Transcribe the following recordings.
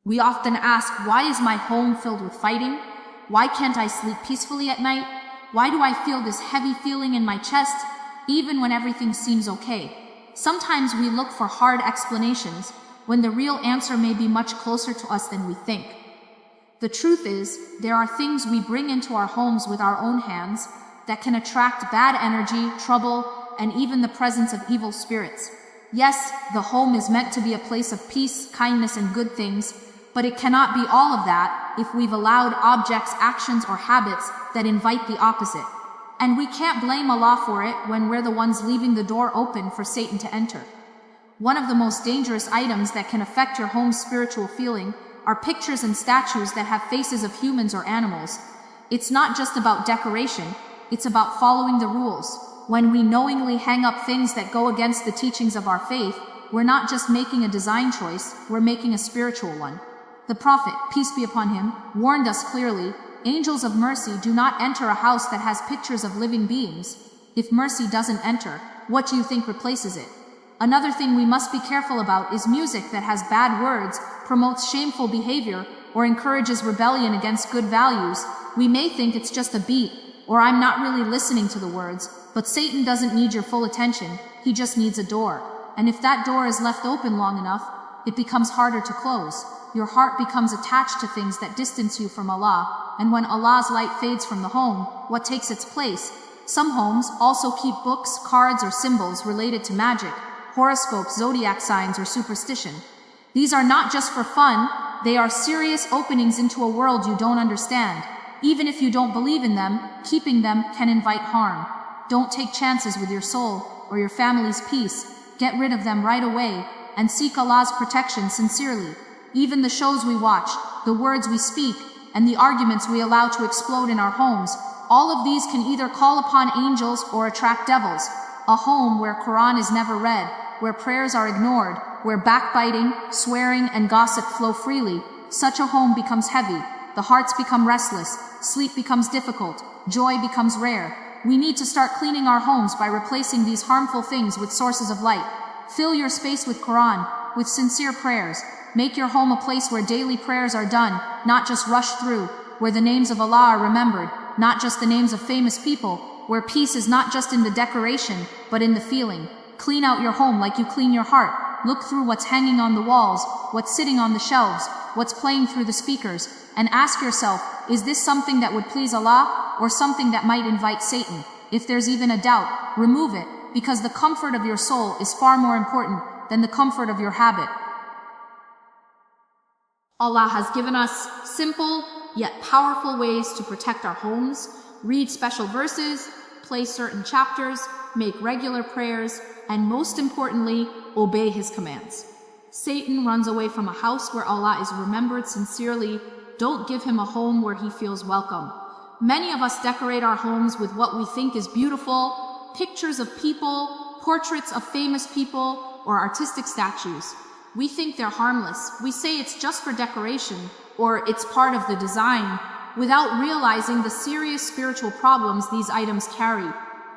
We often ask, why is my home filled with fighting? Why can't I sleep peacefully at night? Why do I feel this heavy feeling in my chest, even when everything seems okay? Sometimes we look for hard explanations, when the real answer may be much closer to us than we think. The truth is, there are things we bring into our homes with our own hands that can attract bad energy, trouble, and even the presence of evil spirits. Yes, the home is meant to be a place of peace, kindness, and good things, but it cannot be all of that if we've allowed objects, actions, or habits that invite the opposite. And we can't blame Allah for it when we're the ones leaving the door open for Satan to enter. One of the most dangerous items that can affect your home's spiritual feeling are pictures and statues that have faces of humans or animals. It's not just about decoration, it's about following the rules. When we knowingly hang up things that go against the teachings of our faith, we're not just making a design choice, we're making a spiritual one. The Prophet, peace be upon him, warned us clearly, angels of mercy do not enter a house that has pictures of living beings. If mercy doesn't enter, what do you think replaces it? Another thing we must be careful about is music that has bad words, promotes shameful behavior, or encourages rebellion against good values. We may think it's just a beat, or I'm not really listening to the words, but Satan doesn't need your full attention, he just needs a door. And if that door is left open long enough, it becomes harder to close. Your heart becomes attached to things that distance you from Allah, and when Allah's light fades from the home, what takes its place? Some homes also keep books, cards, or symbols related to magic, horoscopes, zodiac signs, or superstition. These are not just for fun, they are serious openings into a world you don't understand. Even if you don't believe in them, keeping them can invite harm. Don't take chances with your soul or your family's peace. Get rid of them right away and seek Allah's protection sincerely. Even the shows we watch, the words we speak, and the arguments we allow to explode in our homes, all of these can either call upon angels or attract devils. A home where Quran is never read, where prayers are ignored, where backbiting, swearing, and gossip flow freely, such a home becomes heavy. The hearts become restless, sleep becomes difficult, joy becomes rare. We need to start cleaning our homes by replacing these harmful things with sources of light. Fill your space with Quran, with sincere prayers. Make your home a place where daily prayers are done, not just rushed through, where the names of Allah are remembered, not just the names of famous people, where peace is not just in the decoration, but in the feeling. Clean out your home like you clean your heart. Look through what's hanging on the walls, what's sitting on the shelves, what's playing through the speakers, and ask yourself, is this something that would please Allah, or something that might invite Satan? If there's even a doubt, remove it, because the comfort of your soul is far more important than the comfort of your habit. Allah has given us simple yet powerful ways to protect our homes. Read special verses, play certain chapters, make regular prayers, and most importantly, obey His commands. Satan runs away from a house where Allah is remembered sincerely. Don't give him a home where he feels welcome. Many of us decorate our homes with what we think is beautiful, pictures of people, portraits of famous people, or artistic statues. We think they're harmless. We say it's just for decoration, or it's part of the design, without realizing the serious spiritual problems these items carry.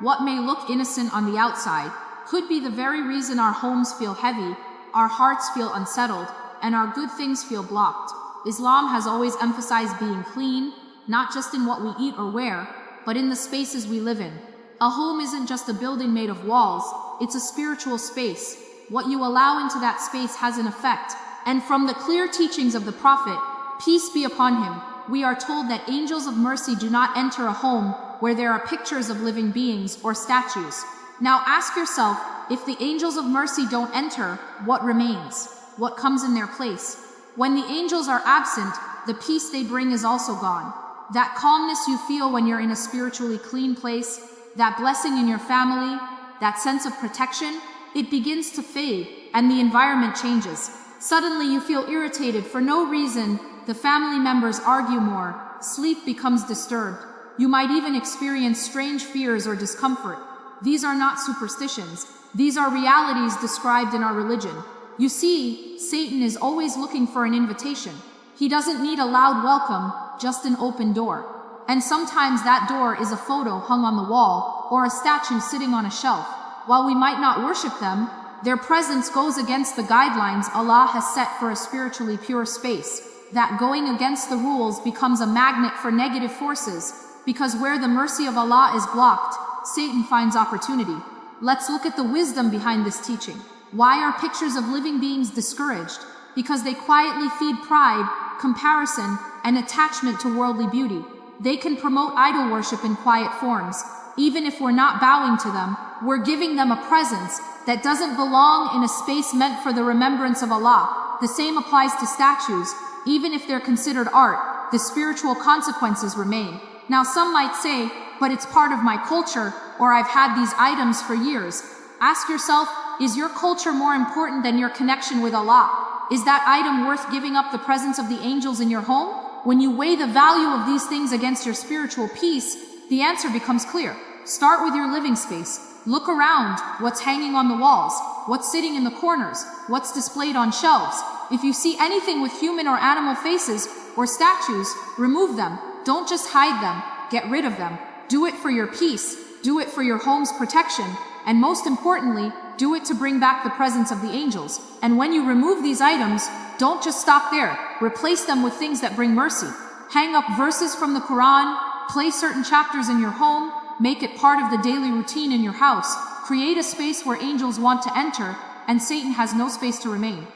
What may look innocent on the outside could be the very reason our homes feel heavy, our hearts feel unsettled, and our good things feel blocked. Islam has always emphasized being clean, not just in what we eat or wear, but in the spaces we live in. A home isn't just a building made of walls, it's a spiritual space. What you allow into that space has an effect. And from the clear teachings of the Prophet, peace be upon him, we are told that angels of mercy do not enter a home where there are pictures of living beings or statues. Now ask yourself, if the angels of mercy don't enter, what remains? What comes in their place? When the angels are absent, the peace they bring is also gone. That calmness you feel when you're in a spiritually clean place, that blessing in your family, that sense of protection, it begins to fade and the environment changes. Suddenly you feel irritated for no reason, the family members argue more, sleep becomes disturbed. You might even experience strange fears or discomfort. These are not superstitions. These are realities described in our religion. You see, Satan is always looking for an invitation. He doesn't need a loud welcome, just an open door. And sometimes that door is a photo hung on the wall or a statue sitting on a shelf. While we might not worship them, Their presence goes against the guidelines Allah has set for a spiritually pure space. That going against the rules becomes a magnet for negative forces, because where the mercy of Allah is blocked, Satan finds opportunity. Let's look at the wisdom behind this teaching. Why are pictures of living beings discouraged? Because they quietly feed pride, comparison, and attachment to worldly beauty. They can promote idol worship in quiet forms. Even if we're not bowing to them, we're giving them a presence that doesn't belong in a space meant for the remembrance of Allah. The same applies to statues. Even if they're considered art, the spiritual consequences remain. Now some might say, but it's part of my culture, or I've had these items for years. Ask yourself, is your culture more important than your connection with Allah? Is that item worth giving up the presence of the angels in your home? When you weigh the value of these things against your spiritual peace, the answer becomes clear. Start with your living space. Look around. What's hanging on the walls? What's sitting in the corners? What's displayed on shelves? If you see anything with human or animal faces or statues, remove them. Don't just hide them. Get rid of them. Do it for your peace. Do it for your home's protection. And most importantly, do it to bring back the presence of the angels. And when you remove these items, don't just stop there. Replace them with things that bring mercy. Hang up verses from the Quran. Play certain chapters in your home. Make it part of the daily routine in your house. Create a space where angels want to enter and Satan has no space to remain.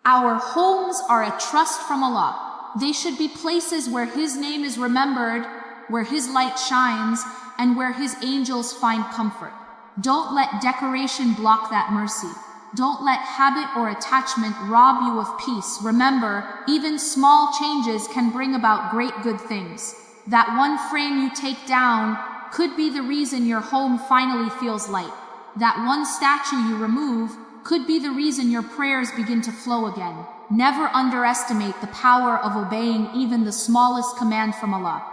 Our homes are a trust from Allah. They should be places where His name is remembered, where His light shines, and where His angels find comfort. Don't let decoration block that mercy. Don't let habit or attachment rob you of peace. Remember, even small changes can bring about great good things. That one frame you take down could be the reason your home finally feels light. That one statue you remove could be the reason your prayers begin to flow again. Never underestimate the power of obeying even the smallest command from Allah.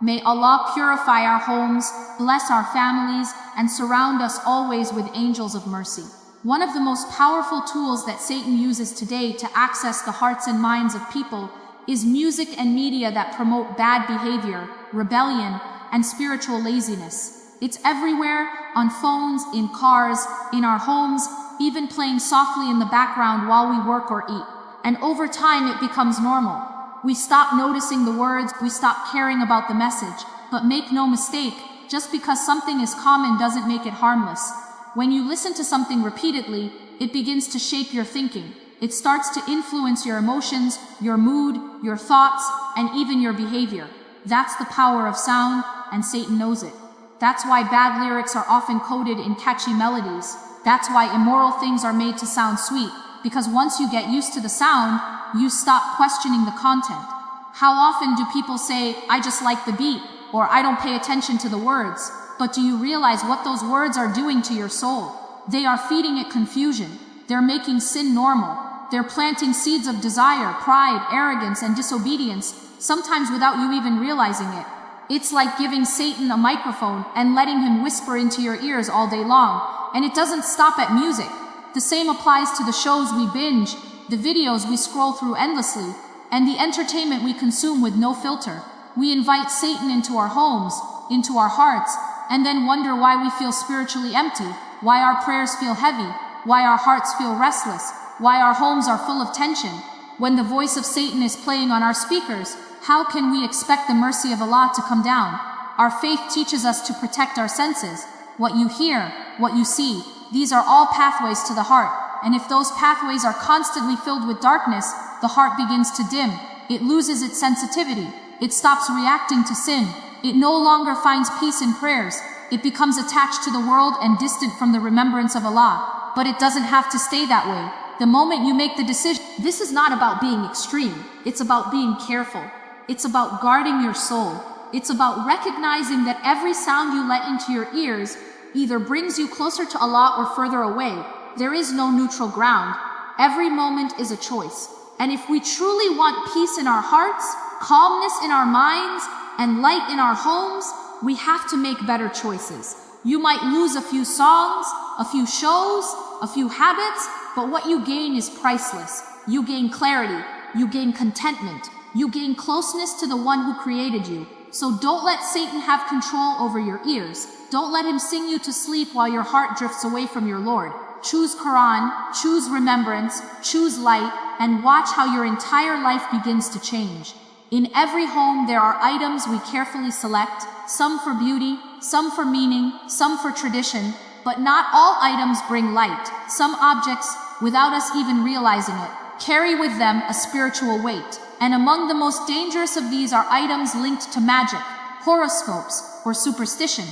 May Allah purify our homes, bless our families, and surround us always with angels of mercy. One of the most powerful tools that Satan uses today to access the hearts and minds of people is music and media that promote bad behavior, rebellion, and spiritual laziness. It's everywhere, on phones, in cars, in our homes, even playing softly in the background while we work or eat. And over time it becomes normal. We stop noticing the words, we stop caring about the message. But make no mistake, just because something is common doesn't make it harmless. When you listen to something repeatedly, it begins to shape your thinking. It starts to influence your emotions, your mood, your thoughts, and even your behavior. That's the power of sound, and Satan knows it. That's why bad lyrics are often coded in catchy melodies. That's why immoral things are made to sound sweet, because once you get used to the sound, you stop questioning the content. How often do people say, I just like the beat, or I don't pay attention to the words? But do you realize what those words are doing to your soul? They are feeding it confusion. They're making sin normal. They're planting seeds of desire, pride, arrogance, and disobedience, sometimes without you even realizing it. It's like giving Satan a microphone and letting him whisper into your ears all day long. And it doesn't stop at music. The same applies to the shows we binge, the videos we scroll through endlessly, and the entertainment we consume with no filter. We invite Satan into our homes, into our hearts, and then wonder why we feel spiritually empty, why our prayers feel heavy, why our hearts feel restless, why our homes are full of tension. When the voice of Satan is playing on our speakers, how can we expect the mercy of Allah to come down? Our faith teaches us to protect our senses. What you hear, what you see, these are all pathways to the heart. And if those pathways are constantly filled with darkness, the heart begins to dim. It loses its sensitivity. It stops reacting to sin. It no longer finds peace in prayers. It becomes attached to the world and distant from the remembrance of Allah. But it doesn't have to stay that way. The moment you make the decision, this is not about being extreme. It's about being careful. It's about guarding your soul. It's about recognizing that every sound you let into your ears either brings you closer to Allah or further away. There is no neutral ground. Every moment is a choice. And if we truly want peace in our hearts, calmness in our minds, and light in our homes, we have to make better choices. You might lose a few songs, a few shows, a few habits, but what you gain is priceless. You gain clarity. You gain contentment. You gain closeness to the one who created you. So don't let Satan have control over your ears. Don't let him sing you to sleep while your heart drifts away from your Lord. Choose Quran, choose remembrance, choose light, and watch how your entire life begins to change. In every home there are items we carefully select, some for beauty, some for meaning, some for tradition, but not all items bring light. Some objects, without us even realizing it, carry with them a spiritual weight. And among the most dangerous of these are items linked to magic, horoscopes, or superstition.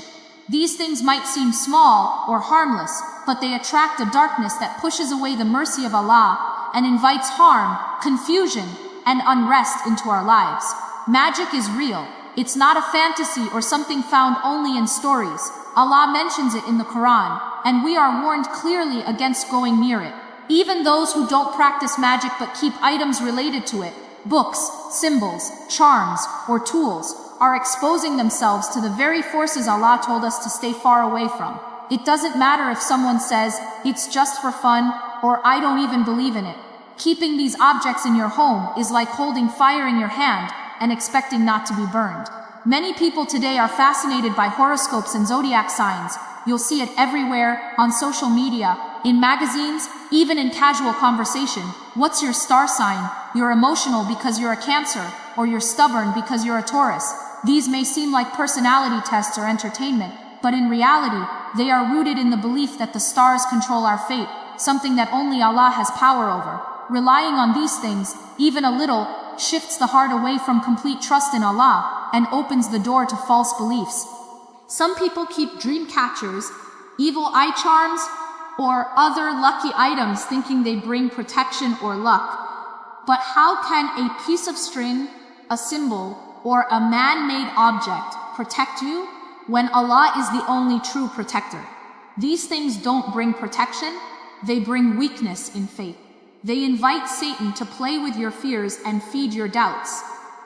These things might seem small or harmless, but they attract a darkness that pushes away the mercy of Allah and invites harm, confusion, and unrest into our lives. Magic is real. It's not a fantasy or something found only in stories. Allah mentions it in the Quran, and we are warned clearly against going near it. Even those who don't practice magic but keep items related to it, books, symbols, charms, or tools, are exposing themselves to the very forces Allah told us to stay far away from. It doesn't matter if someone says, it's just for fun, or I don't even believe in it. Keeping these objects in your home is like holding fire in your hand and expecting not to be burned. Many people today are fascinated by horoscopes and zodiac signs. You'll see it everywhere, on social media, in magazines, even in casual conversation. What's your star sign? You're emotional because you're a Cancer, or you're stubborn because you're a Taurus. These may seem like personality tests or entertainment, but in reality, they are rooted in the belief that the stars control our fate, something that only Allah has power over. Relying on these things, even a little, shifts the heart away from complete trust in Allah and opens the door to false beliefs. Some people keep dream catchers, evil eye charms, or other lucky items thinking they bring protection or luck. But how can a piece of string, a symbol, or a man-made object protect you when Allah is the only true protector? These things don't bring protection, they bring weakness in faith. They invite Satan to play with your fears and feed your doubts.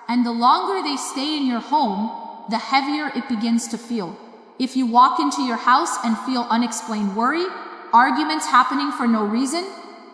And the longer they stay in your home, the heavier it begins to feel. If you walk into your house and feel unexplained worry, arguments happening for no reason,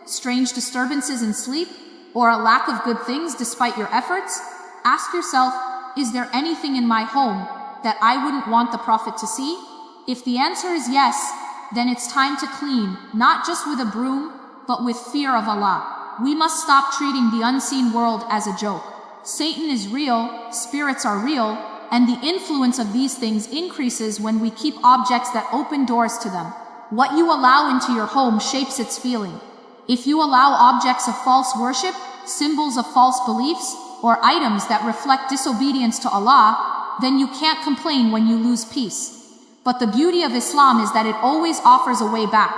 strange disturbances in sleep, or a lack of good things despite your efforts, ask yourself, is there anything in my home that I wouldn't want the Prophet to see? If the answer is yes, then it's time to clean, not just with a broom, but with fear of Allah. We must stop treating the unseen world as a joke. Satan is real, spirits are real, and the influence of these things increases when we keep objects that open doors to them. What you allow into your home shapes its feeling. If you allow objects of false worship, symbols of false beliefs, or items that reflect disobedience to Allah, then you can't complain when you lose peace. But the beauty of Islam is that it always offers a way back.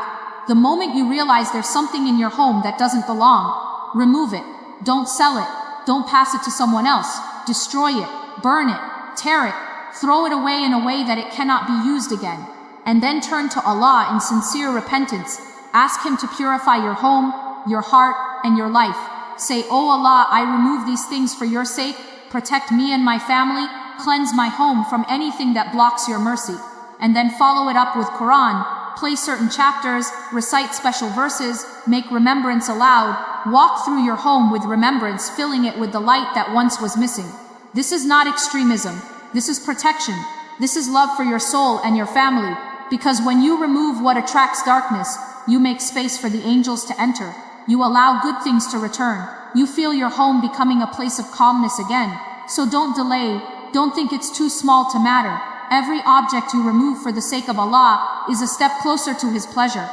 The moment you realize there's something in your home that doesn't belong, remove it. Don't sell it. Don't pass it to someone else. Destroy it. Burn it. Tear it. Throw it away in a way that it cannot be used again. And then turn to Allah in sincere repentance. Ask Him to purify your home, your heart, and your life. Say, "Oh Allah, I remove these things for your sake. Protect me and my family. Cleanse my home from anything that blocks your mercy." And then follow it up with Quran. Play certain chapters, recite special verses, make remembrance aloud, walk through your home with remembrance, filling it with the light that once was missing. This is not extremism. This is protection. This is love for your soul and your family. Because when you remove what attracts darkness, you make space for the angels to enter. You allow good things to return. You feel your home becoming a place of calmness again. So don't delay. Don't think it's too small to matter. Every object you remove for the sake of Allah is a step closer to His pleasure.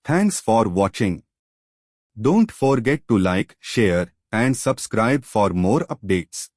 Thanks for watching. Don't forget to like, share, and subscribe for more updates.